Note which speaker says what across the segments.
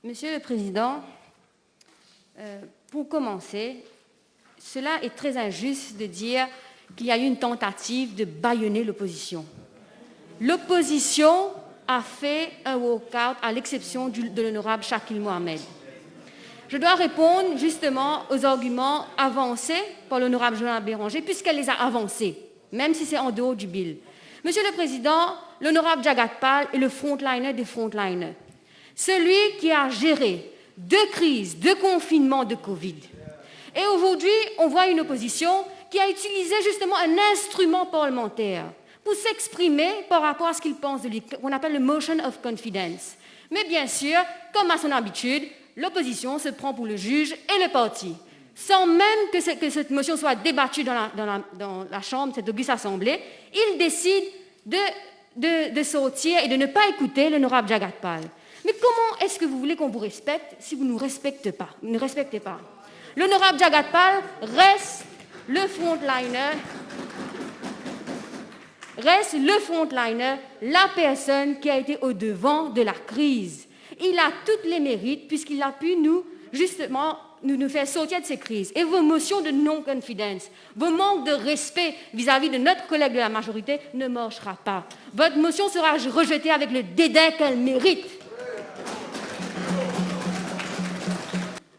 Speaker 1: Monsieur le Président, pour commencer, cela est très injuste de dire qu'il y a eu une tentative de bâillonner l'opposition. L'opposition a fait un walk-out à l'exception de l'honorable Shakil Mohamed. Je dois répondre justement aux arguments avancés par l'honorable Joanna Béranger puisqu'elle les a avancés, même si c'est en dehors du bill. Monsieur le Président, l'honorable Jagat Pal est le frontliner des frontliners. Celui qui a géré 2 crises, 2 confinements de Covid. Et aujourd'hui, on voit une opposition qui a utilisé justement un instrument parlementaire pour s'exprimer par rapport à ce qu'il pense de lui, qu'on appelle le motion of confidence. Mais bien sûr, comme à son habitude, l'opposition se prend pour le juge et le parti, sans même que cette motion soit débattue dans la Chambre, cette auguste assemblée. Il décide de sortir et de ne pas écouter l'honorable Jagat Pal. Mais comment est-ce que vous voulez qu'on vous respecte si vous ne nous respectez pas, L'honorable Jagat Pal reste le frontliner, la personne qui a été au devant de la crise. Il a tous les mérites puisqu'il a pu nous faire sortir de ces crises. Et vos motions de non-confidence, vos manques de respect vis-à-vis de notre collègue de la majorité ne marchera pas. Votre motion sera rejetée avec le dédain qu'elle mérite.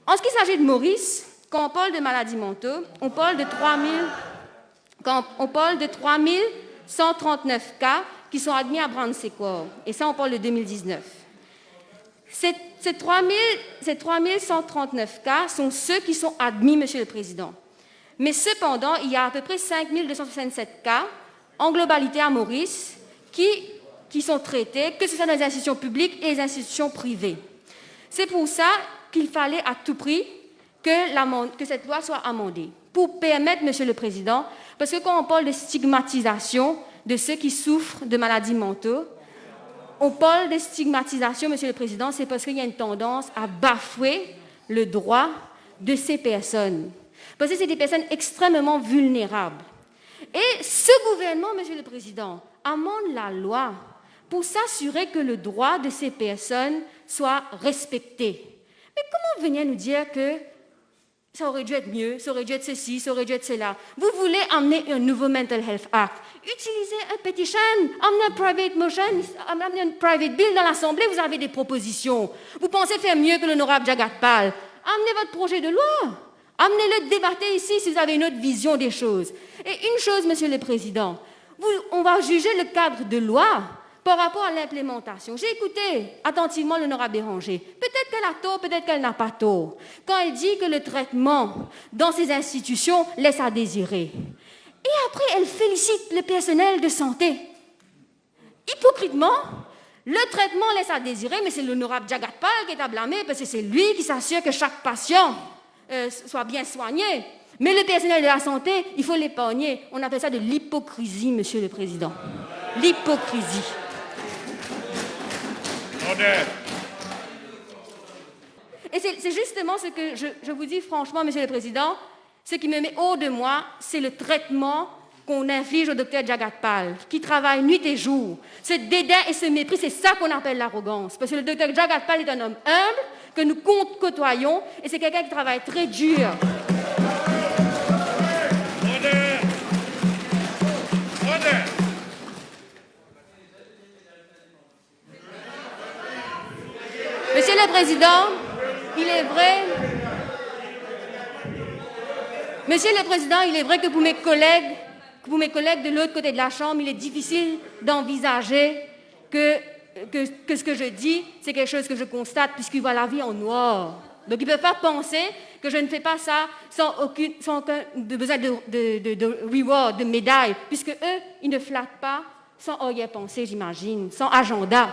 Speaker 1: En ce qui s'agit de Maurice, quand on parle de maladies mentaux, on parle de 3139 cas qui sont admis à Brand-Séquard. Et ça, on parle de 2019. Ces 3139 cas sont ceux qui sont admis, Monsieur le Président. Mais cependant, il y a à peu près 5267 cas en globalité à Maurice qui sont traités, que ce soit dans les institutions publiques et les institutions privées. C'est pour ça qu'il fallait à tout prix que cette loi soit amendée, pour permettre, Monsieur le Président, parce que quand on parle de stigmatisation de ceux qui souffrent de maladies mentaux, on parle de stigmatisation, Monsieur le Président, c'est parce qu'il y a une tendance à bafouer le droit de ces personnes. Parce que c'est des personnes extrêmement vulnérables. Et ce gouvernement, Monsieur le Président, amende la loi pour s'assurer que le droit de ces personnes soit respecté. Mais comment venir nous dire que ça aurait dû être mieux, ça aurait dû être ceci, ça aurait dû être cela? Vous voulez amener un nouveau Mental Health Act. Utilisez un petition, amenez un private motion, amenez un private bill dans l'Assemblée, vous avez des propositions. Vous pensez faire mieux que l'honorable Jagat Pal. Amenez votre projet de loi. Amenez-le débattre ici si vous avez une autre vision des choses. Et une chose, Monsieur le Président, on va juger le cadre de loi par rapport à l'implémentation. J'ai écouté attentivement l'honorable Béranger. Peut-être qu'elle a tort, peut-être qu'elle n'a pas tort. Quand elle dit que le traitement dans ces institutions laisse à désirer. Et après, elle félicite le personnel de santé. Hypocritement, le traitement laisse à désirer, mais c'est l'honorable Jagat Pal qui est à blâmer parce que c'est lui qui s'assure que chaque patient soit bien soigné. Mais le personnel de la santé, il faut l'épargner. On appelle ça de l'hypocrisie, Monsieur le Président. L'hypocrisie. Et c'est justement ce que je vous dis franchement, Monsieur le Président, ce qui me met hors de moi, c'est le traitement qu'on inflige au docteur Jagat Pal, qui travaille nuit et jour. Ce dédain et ce mépris, c'est ça qu'on appelle l'arrogance. Parce que le docteur Jagat Pal est un homme humble, que nous côtoyons, et c'est quelqu'un qui travaille très dur. Monsieur le Président, il est vrai... Monsieur le Président, il est vrai que pour mes collègues de l'autre côté de la Chambre, il est difficile d'envisager que ce que je dis, c'est quelque chose que je constate, puisqu'ils voient la vie en noir. Donc, ils ne peuvent pas penser que je ne fais pas ça sans aucun besoin de reward, de médaille, puisque eux, ils ne flattent pas sans arrière-pensée, j'imagine, sans agenda.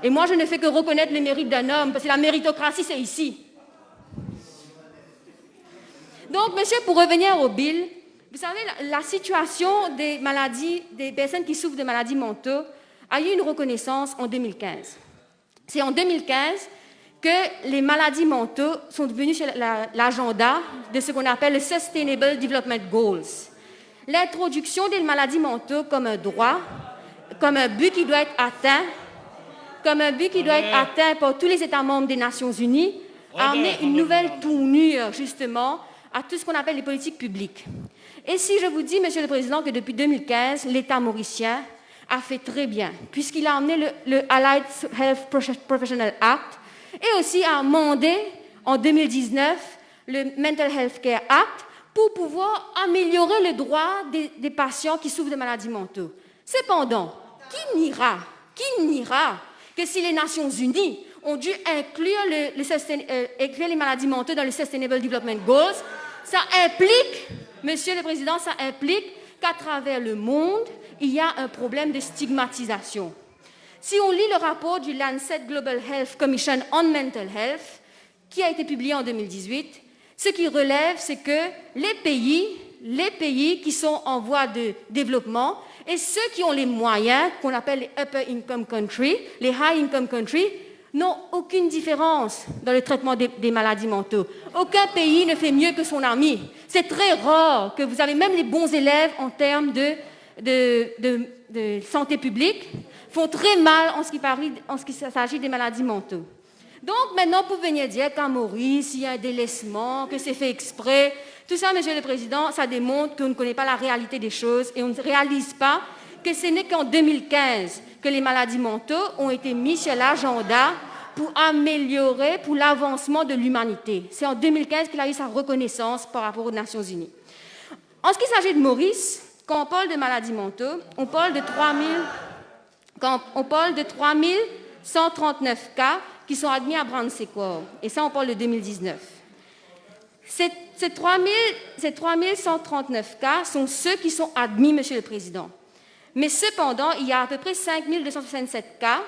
Speaker 1: Et moi, je ne fais que reconnaître les mérites d'un homme, parce que la méritocratie, c'est ici. Donc, monsieur, pour revenir au bill, vous savez, la situation des personnes qui souffrent de maladies mentaux a eu une reconnaissance en 2015. C'est en 2015 que les maladies mentaux sont devenues sur l'agenda de ce qu'on appelle le Sustainable Development Goals. L'introduction des maladies mentaux comme un droit, comme un but qui doit être atteint, comme un but qui doit être atteint par tous les États membres des Nations Unies, a amené une nouvelle tournure, justement, à tout ce qu'on appelle les politiques publiques. Et si je vous dis, Monsieur le Président, que depuis 2015, l'État mauricien a fait très bien, puisqu'il a amené le Allied Health Professional Act et aussi a amendé en 2019 le Mental Health Care Act pour pouvoir améliorer le droit des patients qui souffrent de maladies mentales. Cependant, qui niera que si les Nations Unies ont dû inclure les maladies mentales dans le Sustainable Development Goals, ça implique, Monsieur le Président, ça implique qu'à travers le monde, il y a un problème de stigmatisation. Si on lit le rapport du Lancet Global Health Commission on Mental Health, qui a été publié en 2018, ce qui relève, c'est que les pays qui sont en voie de développement et ceux qui ont les moyens, qu'on appelle les upper income countries, les high income countries, n'ont aucune différence dans le traitement des maladies mentales. Aucun pays ne fait mieux que son ami. C'est très rare que vous avez même les bons élèves en termes de santé publique font très mal en ce qui s'agit des maladies mentales. Donc maintenant, pour venir dire qu'à Maurice, il y a un délaissement, que c'est fait exprès, tout ça, Monsieur le Président, ça démontre qu'on ne connaît pas la réalité des choses et on ne réalise pas que ce n'est qu'en 2015 que les maladies mentales ont été mises sur l'agenda pour améliorer, pour l'avancement de l'humanité. C'est en 2015 qu'il a eu sa reconnaissance par rapport aux Nations Unies. En ce qui s'agit de Maurice, quand on parle de maladies mentales, on parle de 3139 cas qui sont admis à Brand-Séquard. Et ça, on parle de 2019. Ces 3139 cas sont ceux qui sont admis, Monsieur le Président. Mais cependant, il y a à peu près 5267 cas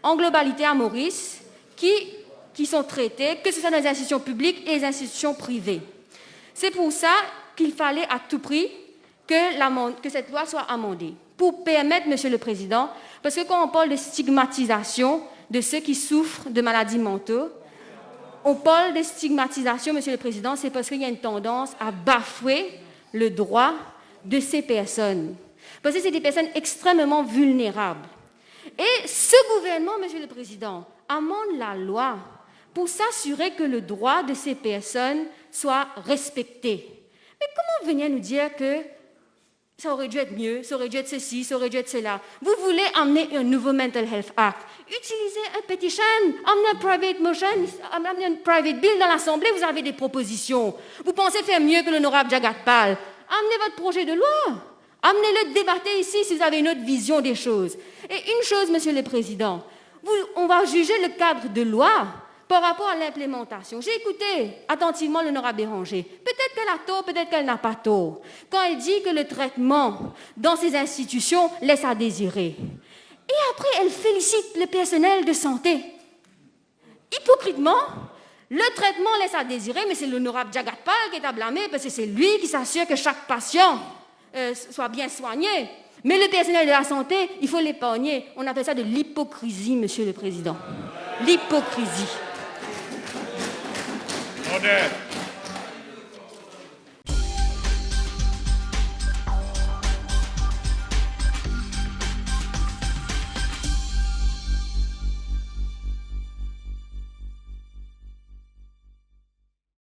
Speaker 1: en globalité à Maurice qui sont traités, que ce soit dans les institutions publiques et les institutions privées. C'est pour ça qu'il fallait à tout prix que cette loi soit amendée, pour permettre, Monsieur le Président, parce que quand on parle de stigmatisation de ceux qui souffrent de maladies mentales, on parle de stigmatisation, Monsieur le Président, c'est parce qu'il y a une tendance à bafouer le droit de ces personnes. Parce que c'est des personnes extrêmement vulnérables. Et ce gouvernement, Monsieur le Président, amende la loi pour s'assurer que le droit de ces personnes soit respecté. Mais comment venir nous dire que ça aurait dû être mieux, ça aurait dû être ceci, ça aurait dû être cela? Vous voulez amener un nouveau Mental Health Act, utilisez un petition, amenez un private motion, amenez un private bill dans l'Assemblée, vous avez des propositions. Vous pensez faire mieux que l'honorable Jagat Pal. Amenez votre projet de loi. Amenez-le débattre ici si vous avez une autre vision des choses. Et une chose, Monsieur le Président, on va juger le cadre de loi par rapport à l'implémentation. J'ai écouté attentivement l'honorable Béranger. Peut-être qu'elle a tort, peut-être qu'elle n'a pas tort. Quand elle dit que le traitement dans ces institutions laisse à désirer. Et après, elle félicite le personnel de santé. Hypocritement, le traitement laisse à désirer, mais c'est l'honorable Jagat Pal qui est à blâmer parce que c'est lui qui s'assure que chaque patient soit bien soigné. Mais le personnel de la santé, il faut l'épargner. On appelle ça de l'hypocrisie, Monsieur le Président. L'hypocrisie.
Speaker 2: Order.